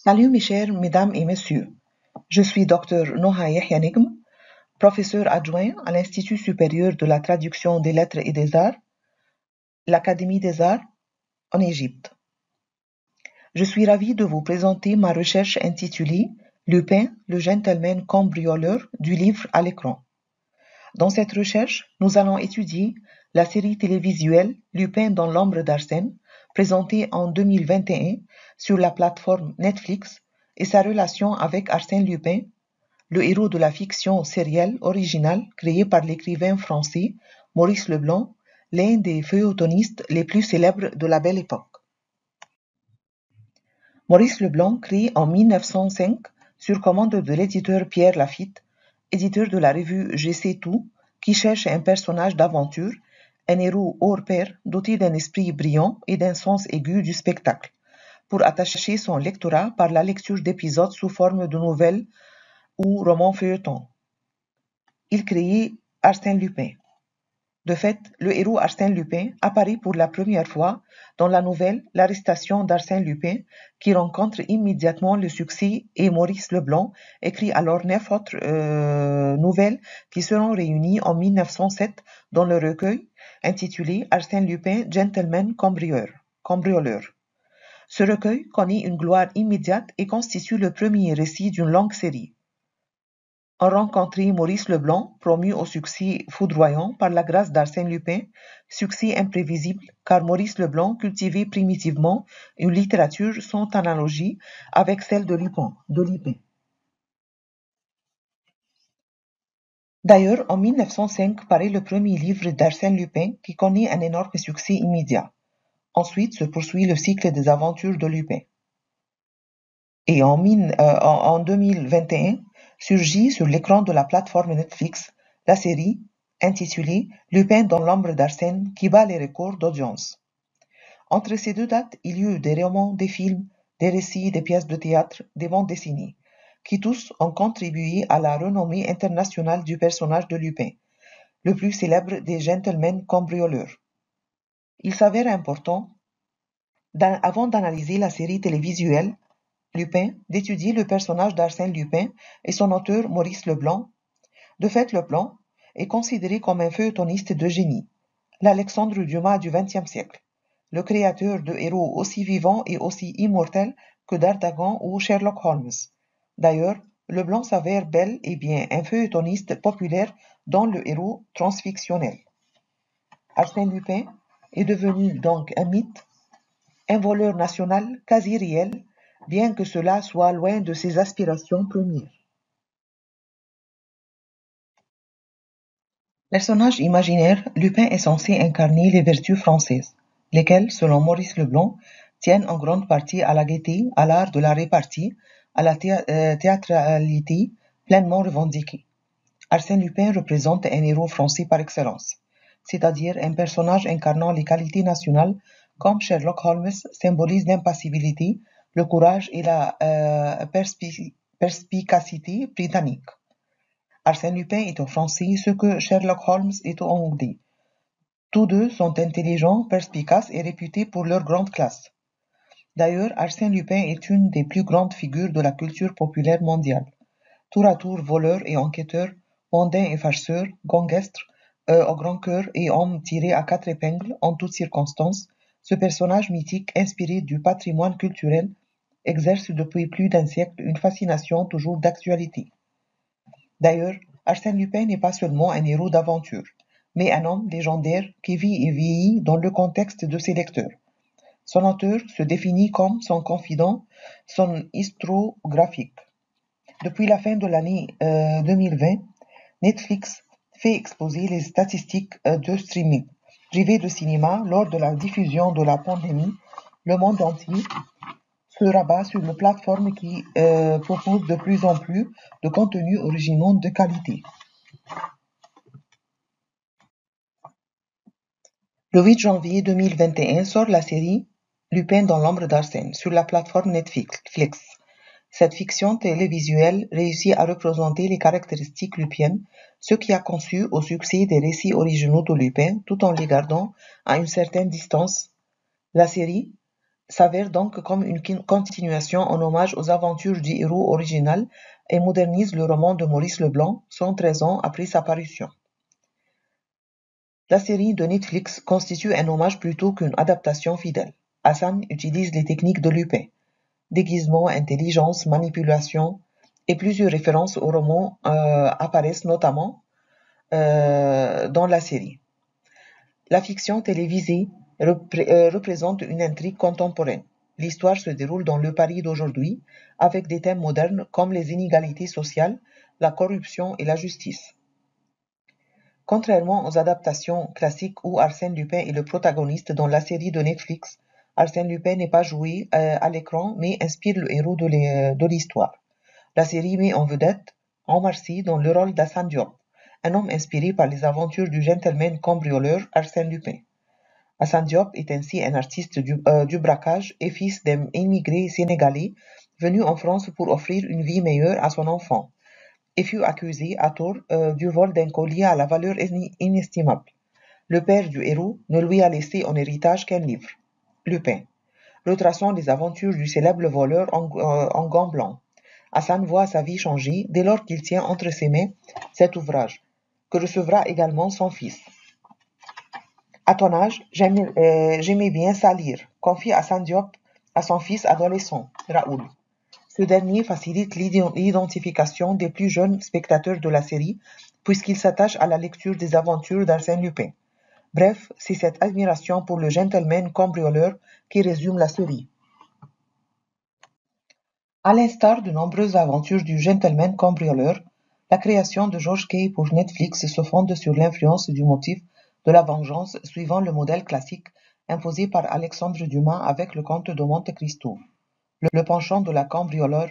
Salut mes chers mesdames et messieurs, je suis Dr Noha Yahya Negm, professeur adjoint à l'Institut supérieur de la traduction des lettres et des arts, l'Académie des arts en Égypte. Je suis ravi de vous présenter ma recherche intitulée Lupin, le gentleman cambrioleur du livre à l'écran. Dans cette recherche, nous allons étudier la série télévisuelle Lupin dans l'ombre d'Arsène, présentée en 2021 sur la plateforme Netflix, et sa relation avec Arsène Lupin, le héros de la fiction sérielle originale créée par l'écrivain français Maurice Leblanc, l'un des feuilletonistes les plus célèbres de la Belle Époque. Maurice Leblanc crée en 1905, sur commande de l'éditeur Pierre Lafitte, éditeur de la revue Je sais tout, qui cherche un personnage d'aventure, un héros hors pair doté d'un esprit brillant et d'un sens aigu du spectacle, pour attacher son lectorat par la lecture d'épisodes sous forme de nouvelles ou romans feuilletons. Il crée Arsène Lupin. De fait, le héros Arsène Lupin apparaît pour la première fois dans la nouvelle L'arrestation d'Arsène Lupin, qui rencontre immédiatement le succès, et Maurice Leblanc écrit alors 9 autres nouvelles qui seront réunies en 1907 dans le recueil intitulé Arsène Lupin, gentleman cambrioleur. Ce recueil connaît une gloire immédiate et constitue le premier récit d'une longue série. On rencontrait Maurice Leblanc, promu au succès foudroyant par la grâce d'Arsène Lupin, succès imprévisible car Maurice Leblanc cultivait primitivement une littérature sans analogie avec celle de Lupin. D'ailleurs, en 1905 paraît le premier livre d'Arsène Lupin qui connaît un énorme succès immédiat. Ensuite se poursuit le cycle des aventures de Lupin. Et en 2021, surgit sur l'écran de la plateforme Netflix la série intitulée Lupin dans l'ombre d'Arsène qui bat les records d'audience. Entre ces deux dates, il y eut des romans, des films, des récits, des pièces de théâtre, des bandes dessinées, qui tous ont contribué à la renommée internationale du personnage de Lupin, le plus célèbre des gentlemen cambrioleurs. Il s'avère important, avant d'analyser la série télévisuelle Lupin, d'étudier le personnage d'Arsène Lupin et son auteur Maurice Leblanc. De fait, Leblanc est considéré comme un feuilletoniste de génie, l'Alexandre Dumas du XXe siècle, le créateur de héros aussi vivants et aussi immortels que D'Artagnan ou Sherlock Holmes. D'ailleurs, Leblanc s'avère bel et bien un feuilletoniste populaire dont le héros transfictionnel. Arsène Lupin est devenu donc un mythe, un voleur national quasi réel, bien que cela soit loin de ses aspirations premières. Personnage imaginaire, Lupin est censé incarner les vertus françaises, lesquelles, selon Maurice Leblanc, tiennent en grande partie à la gaieté, à l'art de la répartie, à la théâtralité pleinement revendiquée. Arsène Lupin représente un héros français par excellence, c'est-à-dire un personnage incarnant les qualités nationales comme Sherlock Holmes symbolise l'impassibilité, le courage et la perspicacité britannique. Arsène Lupin est au français ce que Sherlock Holmes est au anglais. Tous deux sont intelligents, perspicaces et réputés pour leur grande classe. D'ailleurs, Arsène Lupin est une des plus grandes figures de la culture populaire mondiale. Tour à tour voleur et enquêteur, mondain et farceur, gangster, au grand cœur et homme tiré à 4 épingles en toutes circonstances, ce personnage mythique inspiré du patrimoine culturel exerce depuis plus d'un siècle une fascination toujours d'actualité. D'ailleurs, Arsène Lupin n'est pas seulement un héros d'aventure, mais un homme légendaire qui vit et vieillit dans le contexte de ses lecteurs. Son auteur se définit comme son confident, son historiographique. Depuis la fin de l'année 2020, Netflix fait exploser les statistiques de streaming privé de cinéma lors de la diffusion de la pandémie. Le monde entier se rabat sur une plateforme qui propose de plus en plus de contenus originaux de qualité. Le 8 janvier 2021 sort la série Lupin dans l'ombre d'Arsène sur la plateforme Netflix. Cette fiction télévisuelle réussit à représenter les caractéristiques lupiennes, ce qui a conçu au succès des récits originaux de Lupin tout en les gardant à une certaine distance. La série s'avère donc comme une continuation en hommage aux aventures du héros original et modernise le roman de Maurice Leblanc, 113 ans après sa parution. La série de Netflix constitue un hommage plutôt qu'une adaptation fidèle. Hassan utilise les techniques de Lupin, déguisement, intelligence, manipulation, et plusieurs références au roman apparaissent notamment dans la série. La fiction télévisée représente une intrigue contemporaine. L'histoire se déroule dans le Paris d'aujourd'hui, avec des thèmes modernes comme les inégalités sociales, la corruption et la justice. Contrairement aux adaptations classiques où Arsène Lupin est le protagoniste dans la série de Netflix, Arsène Lupin n'est pas joué à l'écran mais inspire le héros de l'histoire. La série met en vedette Omar Sy dans le rôle d'Hassan Diop, un homme inspiré par les aventures du gentleman cambrioleur Arsène Lupin. Hassan Diop est ainsi un artiste du braquage et fils d'un immigré sénégalais venu en France pour offrir une vie meilleure à son enfant, et fut accusé à tort du vol d'un collier à la valeur inestimable. Le père du héros ne lui a laissé en héritage qu'un livre, Lupin, retraçant les aventures du célèbre voleur en gants blancs. Hassan voit sa vie changer dès lors qu'il tient entre ses mains cet ouvrage, que recevra également son fils. À ton âge, j'aimais bien ça lire, confie Hassan Diop à son fils adolescent, Raoul. Ce dernier facilite l'identification des plus jeunes spectateurs de la série, puisqu'il s'attache à la lecture des aventures d'Arsène Lupin. Bref, c'est cette admiration pour le gentleman cambrioleur qui résume la série. À l'instar de nombreuses aventures du gentleman cambrioleur, la création de George Kay pour Netflix se fonde sur l'influence du motif de la vengeance suivant le modèle classique imposé par Alexandre Dumas avec le Comte de Monte Cristo. Le penchant de la cambrioleur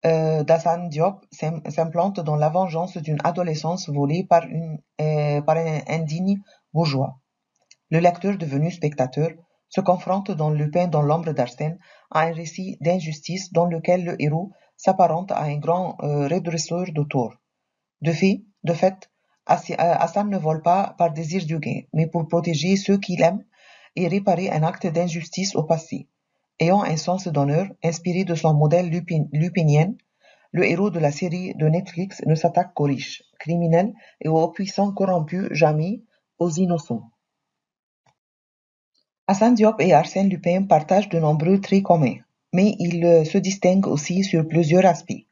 d'Hassan Diop s'implante dans la vengeance d'une adolescence volée par un indigne bourgeois. Le lecteur devenu spectateur se confronte dans Lupin dans l'ombre d'Arsène à un récit d'injustice dans lequel le héros s'apparente à un grand redresseur de tort. De fait, Hassan ne vole pas par désir du gain, mais pour protéger ceux qu'il aime et réparer un acte d'injustice au passé. Ayant un sens d'honneur inspiré de son modèle lupinien, le héros de la série de Netflix ne s'attaque qu'aux riches, criminels et aux puissants corrompus, jamais aux innocents. Hassan Diop et Arsène Lupin partagent de nombreux traits communs, mais ils se distinguent aussi sur plusieurs aspects.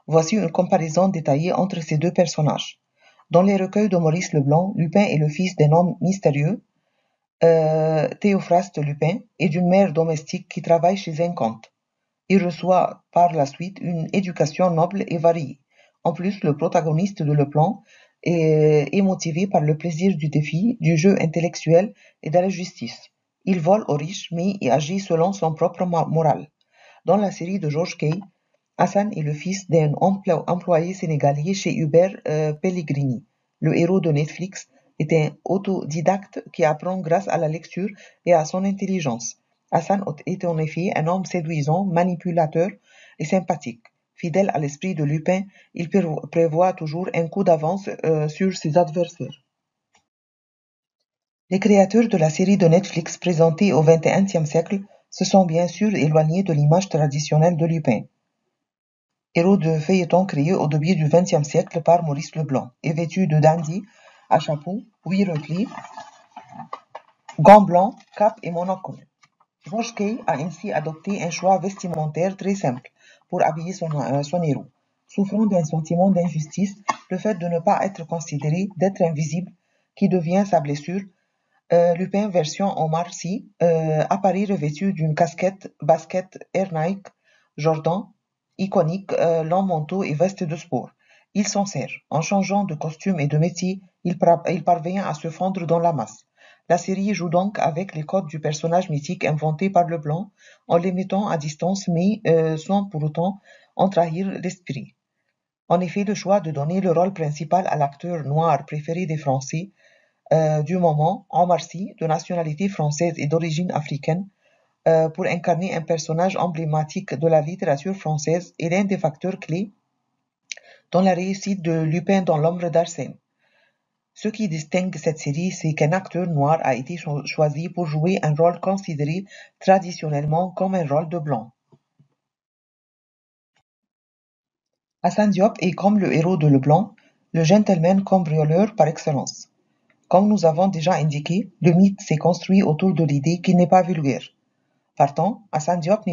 Voici une comparaison détaillée entre ces deux personnages. Dans les recueils de Maurice Leblanc, Lupin est le fils d'un homme mystérieux, Théophraste Lupin, et d'une mère domestique qui travaille chez un comte. Il reçoit par la suite une éducation noble et variée. En plus, le protagoniste de Leblanc est motivé par le plaisir du défi, du jeu intellectuel et de la justice. Il vole aux riches, mais il agit selon son propre morale. Dans la série de George Kay, Hassan est le fils d'un employé sénégalais chez Hubert Pellegrini. Le héros de Netflix est un autodidacte qui apprend grâce à la lecture et à son intelligence. Hassan est en effet un homme séduisant, manipulateur et sympathique. Fidèle à l'esprit de Lupin, il prévoit toujours un coup d'avance sur ses adversaires. Les créateurs de la série de Netflix présentée au XXIe siècle se sont bien sûr éloignés de l'image traditionnelle de Lupin, héros de feuilleton créé au début du XXe siècle par Maurice Leblanc, et vêtu de dandy, à chapeau, 8 replis, gants blancs, cape et monocle. George Kay a ainsi adopté un choix vestimentaire très simple pour habiller son héros. Souffrant d'un sentiment d'injustice, le fait de ne pas être considéré, d'être invisible, qui devient sa blessure, Lupin version Omar Sy apparaît revêtu d'une casquette basket Air Nike Jordan, iconique, long manteau et veste de sport. Il s'en sert. En changeant de costume et de métier, il parvient à se fondre dans la masse. La série joue donc avec les codes du personnage mythique inventé par Leblanc, en les mettant à distance mais sans pour autant en trahir l'esprit. En effet, le choix de donner le rôle principal à l'acteur noir préféré des Français du moment, Omar Sy, de nationalité française et d'origine africaine, pour incarner un personnage emblématique de la littérature française est l'un des facteurs clés dans la réussite de Lupin dans l'ombre d'Arsène. Ce qui distingue cette série, c'est qu'un acteur noir a été choisi pour jouer un rôle considéré traditionnellement comme un rôle de blanc. Assane Diop est comme le héros de Leblanc, le gentleman cambrioleur par excellence. Comme nous avons déjà indiqué, le mythe s'est construit autour de l'idée qu'il n'est pas vulgaire. Partant, Assane Diop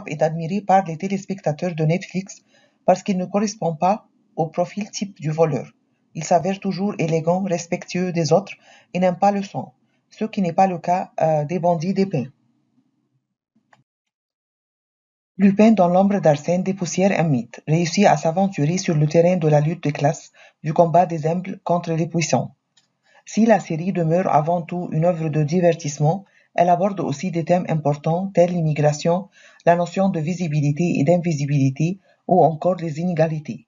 est admiré par les téléspectateurs de Netflix parce qu'il ne correspond pas au profil type du voleur. Il s'avère toujours élégant, respectueux des autres et n'aime pas le sang, ce qui n'est pas le cas des bandits d'épée. Lupin dans l'ombre d'Arsène dépoussière un mythe, réussit à s'aventurer sur le terrain de la lutte des classes, du combat des humbles contre les puissants. Si la série demeure avant tout une œuvre de divertissement, elle aborde aussi des thèmes importants tels l'immigration, la notion de visibilité et d'invisibilité ou encore les inégalités.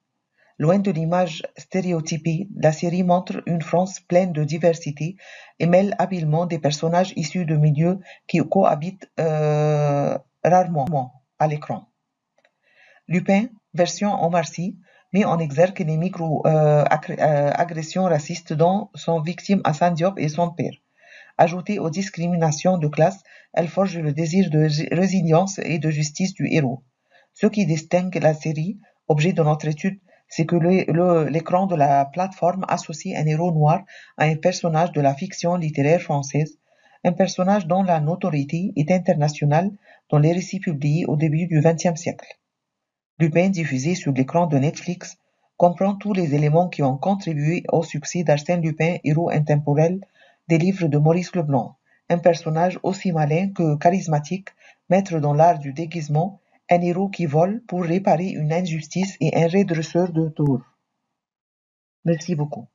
Loin de l'image stéréotypée, la série montre une France pleine de diversité et mêle habilement des personnages issus de milieux qui cohabitent rarement à l'écran. Lupin, version Omar Sy, met en exergue les micro-agressions racistes dont sont victimes Assane Diop et son père. Ajoutée aux discriminations de classe, elle forge le désir de résilience et de justice du héros. Ce qui distingue la série, objet de notre étude, c'est que l'écran de la plateforme associe un héros noir à un personnage de la fiction littéraire française, un personnage dont la notoriété est internationale dans les récits publiés au début du XXe siècle. Lupin, diffusé sur l'écran de Netflix, comprend tous les éléments qui ont contribué au succès d'Arsène Lupin, héros intemporel des livres de Maurice Leblanc, un personnage aussi malin que charismatique, maître dans l'art du déguisement, un héros qui vole pour réparer une injustice et un redresseur de tort. Merci beaucoup.